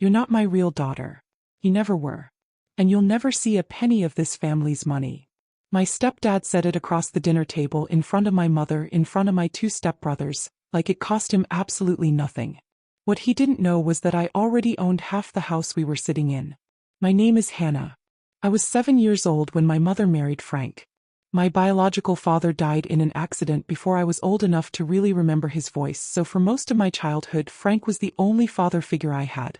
You're not my real daughter. You never were. And you'll never see a penny of this family's money. My stepdad said it across the dinner table in front of my mother, in front of my two stepbrothers, like it cost him absolutely nothing. What he didn't know was that I already owned half the house we were sitting in. My name is Hannah. I was 7 years old when my mother married Frank. My biological father died in an accident before I was old enough to really remember his voice, so for most of my childhood Frank was the only father figure I had.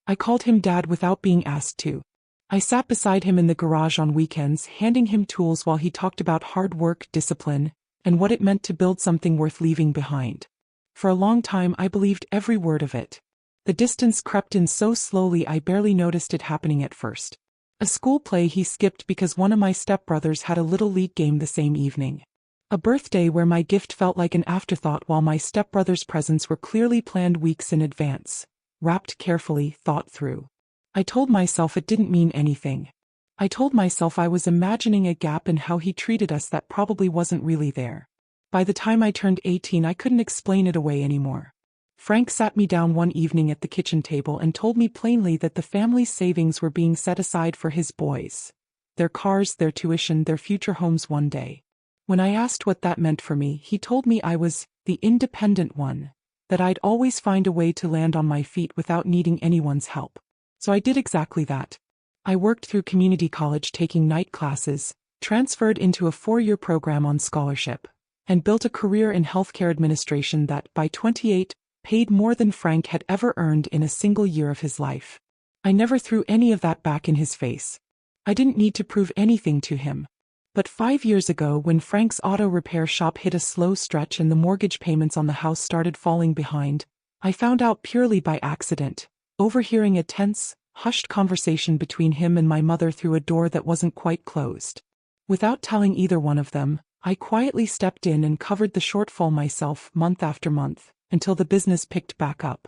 I called him Dad without being asked to. I sat beside him in the garage on weekends, handing him tools while he talked about hard work, discipline, and what it meant to build something worth leaving behind. For a long time I believed every word of it. The distance crept in so slowly I barely noticed it happening at first. A school play he skipped because one of my stepbrothers had a little league game the same evening. A birthday where my gift felt like an afterthought while my stepbrother's presents were clearly planned weeks in advance, wrapped carefully, thought through. I told myself it didn't mean anything. I told myself I was imagining a gap in how he treated us that probably wasn't really there. By the time I turned 18 I couldn't explain it away anymore. Frank sat me down one evening at the kitchen table and told me plainly that the family's savings were being set aside for his boys. Their cars, their tuition, their future homes one day. When I asked what that meant for me, he told me I was the independent one, that I'd always find a way to land on my feet without needing anyone's help. So I did exactly that. I worked through community college taking night classes, transferred into a 4-year program on scholarship, and built a career in healthcare administration that, by 28, paid more than Frank had ever earned in a single year of his life. I never threw any of that back in his face. I didn't need to prove anything to him. But 5 years ago, when Frank's auto repair shop hit a slow stretch and the mortgage payments on the house started falling behind, I found out purely by accident, overhearing a tense, hushed conversation between him and my mother through a door that wasn't quite closed. Without telling either one of them, I quietly stepped in and covered the shortfall myself month after month, until the business picked back up.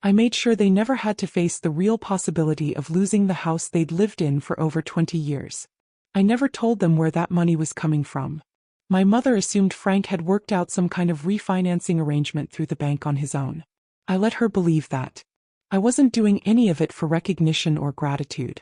I made sure they never had to face the real possibility of losing the house they'd lived in for over 20 years. I never told them where that money was coming from. My mother assumed Frank had worked out some kind of refinancing arrangement through the bank on his own. I let her believe that. I wasn't doing any of it for recognition or gratitude.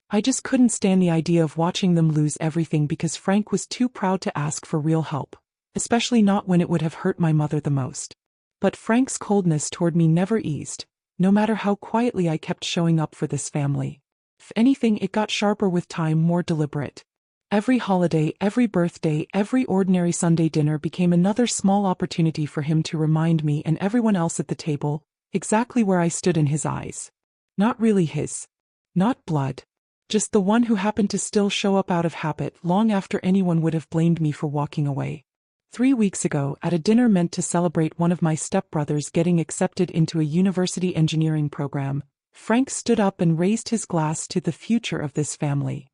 I just couldn't stand the idea of watching them lose everything because Frank was too proud to ask for real help, especially not when it would have hurt my mother the most. But Frank's coldness toward me never eased, no matter how quietly I kept showing up for this family. If anything, it got sharper with time, more deliberate. Every holiday, every birthday, every ordinary Sunday dinner became another small opportunity for him to remind me and everyone else at the table exactly where I stood in his eyes. Not really his. Not blood. Just the one who happened to still show up out of habit long after anyone would have blamed me for walking away. 3 weeks ago, at a dinner meant to celebrate one of my stepbrothers getting accepted into a university engineering program, Frank stood up and raised his glass to the future of this family.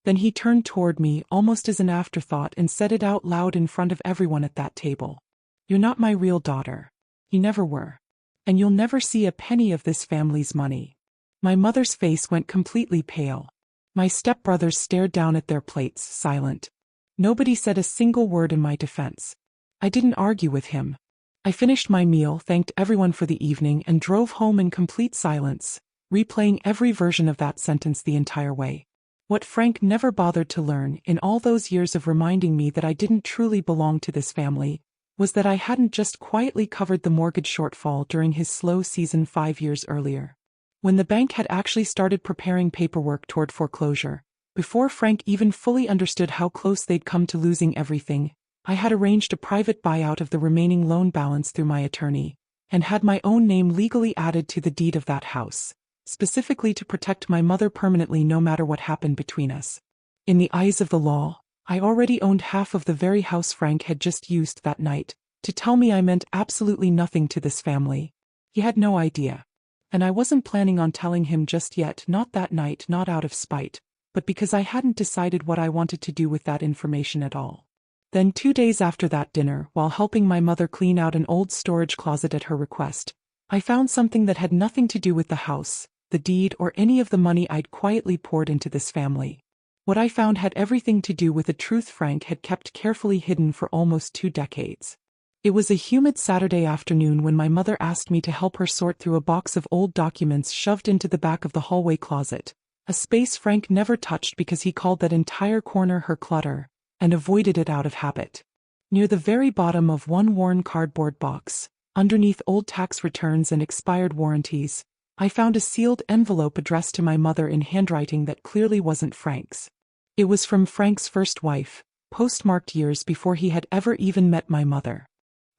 Then he turned toward me, almost as an afterthought, and said it out loud in front of everyone at that table. You're not my real daughter. You never were. And you'll never see a penny of this family's money. My mother's face went completely pale. My stepbrothers stared down at their plates, silent. Nobody said a single word in my defense. I didn't argue with him. I finished my meal, thanked everyone for the evening, and drove home in complete silence, replaying every version of that sentence the entire way. What Frank never bothered to learn, in all those years of reminding me that I didn't truly belong to this family, was that I hadn't just quietly covered the mortgage shortfall during his slow season 5 years earlier. When the bank had actually started preparing paperwork toward foreclosure, before Frank even fully understood how close they'd come to losing everything, I had arranged a private buyout of the remaining loan balance through my attorney, and had my own name legally added to the deed of that house, specifically to protect my mother permanently no matter what happened between us. In the eyes of the law, I already owned half of the very house Frank had just used that night to tell me I meant absolutely nothing to this family. He had no idea. And I wasn't planning on telling him just yet, not that night, not out of spite, but because I hadn't decided what I wanted to do with that information at all. Then 2 days after that dinner, while helping my mother clean out an old storage closet at her request, I found something that had nothing to do with the house, the deed, or any of the money I'd quietly poured into this family. What I found had everything to do with a truth Frank had kept carefully hidden for almost 2 decades. It was a humid Saturday afternoon when my mother asked me to help her sort through a box of old documents shoved into the back of the hallway closet, a space Frank never touched because he called that entire corner her clutter, and avoided it out of habit. Near the very bottom of one worn cardboard box, underneath old tax returns and expired warranties, I found a sealed envelope addressed to my mother in handwriting that clearly wasn't Frank's. It was from Frank's first wife, postmarked years before he had ever even met my mother.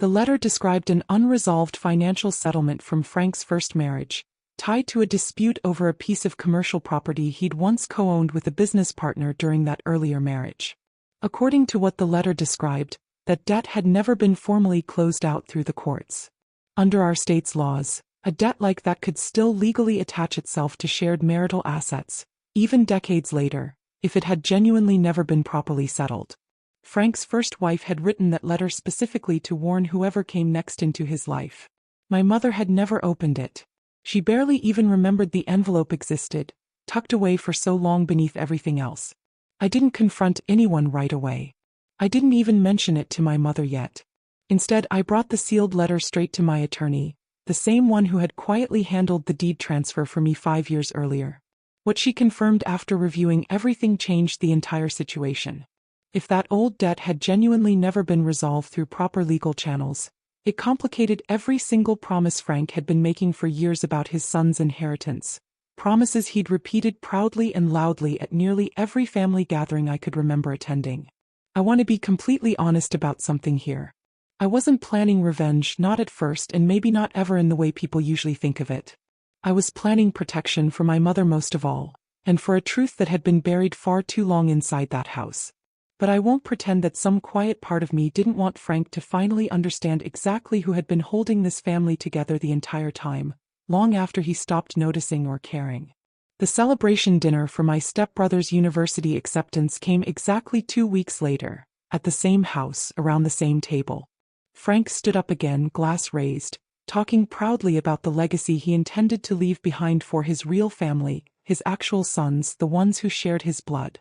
The letter described an unresolved financial settlement from Frank's first marriage, tied to a dispute over a piece of commercial property he'd once co-owned with a business partner during that earlier marriage. According to what the letter described, that debt had never been formally closed out through the courts. Under our state's laws, a debt like that could still legally attach itself to shared marital assets, even decades later, if it had genuinely never been properly settled. Frank's first wife had written that letter specifically to warn whoever came next into his life. My mother had never opened it. She barely even remembered the envelope existed, tucked away for so long beneath everything else. I didn't confront anyone right away. I didn't even mention it to my mother yet. Instead, I brought the sealed letter straight to my attorney, the same one who had quietly handled the deed transfer for me 5 years earlier. What she confirmed after reviewing everything changed the entire situation. If that old debt had genuinely never been resolved through proper legal channels, it complicated every single promise Frank had been making for years about his son's inheritance, promises he'd repeated proudly and loudly at nearly every family gathering I could remember attending. I want to be completely honest about something here. I wasn't planning revenge, not at first and maybe not ever in the way people usually think of it. I was planning protection for my mother most of all, and for a truth that had been buried far too long inside that house. But I won't pretend that some quiet part of me didn't want Frank to finally understand exactly who had been holding this family together the entire time, long after he stopped noticing or caring. The celebration dinner for my stepbrother's university acceptance came exactly 2 weeks later, at the same house, around the same table. Frank stood up again, glass raised, talking proudly about the legacy he intended to leave behind for his real family, his actual sons, the ones who shared his blood.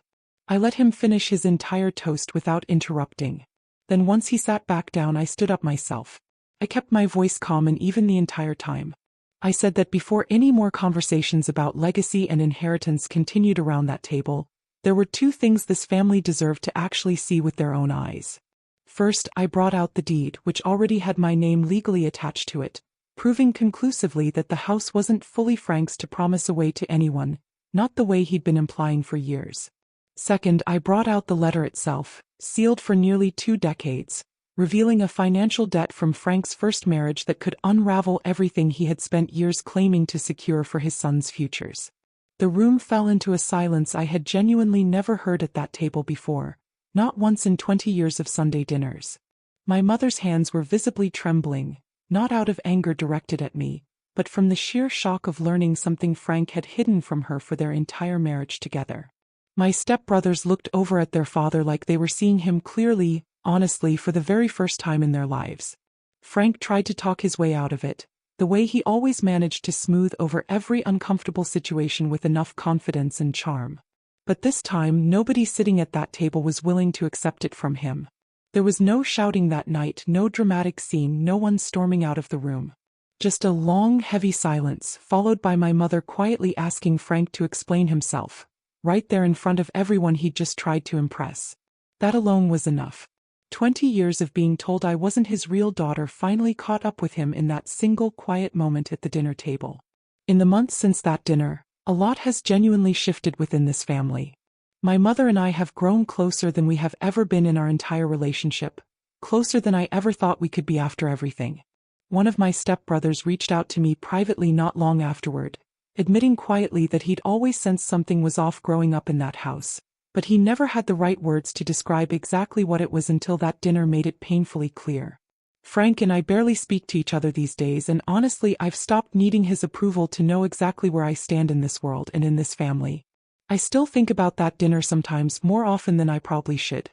I let him finish his entire toast without interrupting. Then once he sat back down, I stood up myself. I kept my voice calm and even the entire time. I said that before any more conversations about legacy and inheritance continued around that table, there were 2 things this family deserved to actually see with their own eyes. First, I brought out the deed, which already had my name legally attached to it, proving conclusively that the house wasn't fully Frank's to promise away to anyone, not the way he'd been implying for years. Second, I brought out the letter itself, sealed for nearly 2 decades, revealing a financial debt from Frank's first marriage that could unravel everything he had spent years claiming to secure for his sons' futures. The room fell into a silence I had genuinely never heard at that table before, not once in 20 years of Sunday dinners. My mother's hands were visibly trembling, not out of anger directed at me, but from the sheer shock of learning something Frank had hidden from her for their entire marriage together. My stepbrothers looked over at their father like they were seeing him clearly, honestly, for the very first time in their lives. Frank tried to talk his way out of it, the way he always managed to smooth over every uncomfortable situation with enough confidence and charm. But this time, nobody sitting at that table was willing to accept it from him. There was no shouting that night, no dramatic scene, no one storming out of the room. Just a long, heavy silence, followed by my mother quietly asking Frank to explain himself, right there in front of everyone he'd just tried to impress. That alone was enough. 20 years of being told I wasn't his real daughter finally caught up with him in that single quiet moment at the dinner table. In the months since that dinner, a lot has genuinely shifted within this family. My mother and I have grown closer than we have ever been in our entire relationship, closer than I ever thought we could be after everything. One of my stepbrothers reached out to me privately not long afterward, admitting quietly that he'd always sensed something was off growing up in that house, but he never had the right words to describe exactly what it was until that dinner made it painfully clear. Frank and I barely speak to each other these days, and honestly I've stopped needing his approval to know exactly where I stand in this world and in this family. I still think about that dinner sometimes, more often than I probably should.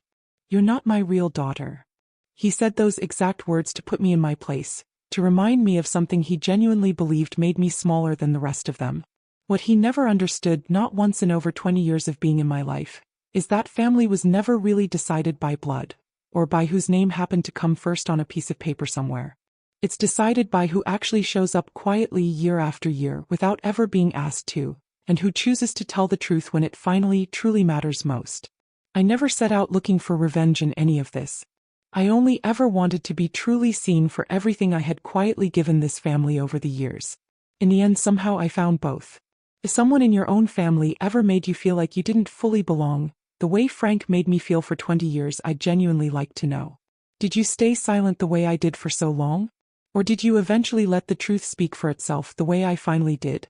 "You're not my real daughter." He said those exact words to put me in my place, to remind me of something he genuinely believed made me smaller than the rest of them. What he never understood, not once in over 20 years of being in my life, is that family was never really decided by blood, or by whose name happened to come first on a piece of paper somewhere. It's decided by who actually shows up quietly year after year without ever being asked to, and who chooses to tell the truth when it finally truly matters most. I never set out looking for revenge in any of this. I only ever wanted to be truly seen for everything I had quietly given this family over the years. In the end, somehow I found both. If someone in your own family ever made you feel like you didn't fully belong, the way Frank made me feel for 20 years, I'd genuinely like to know. Did you stay silent the way I did for so long? Or did you eventually let the truth speak for itself the way I finally did?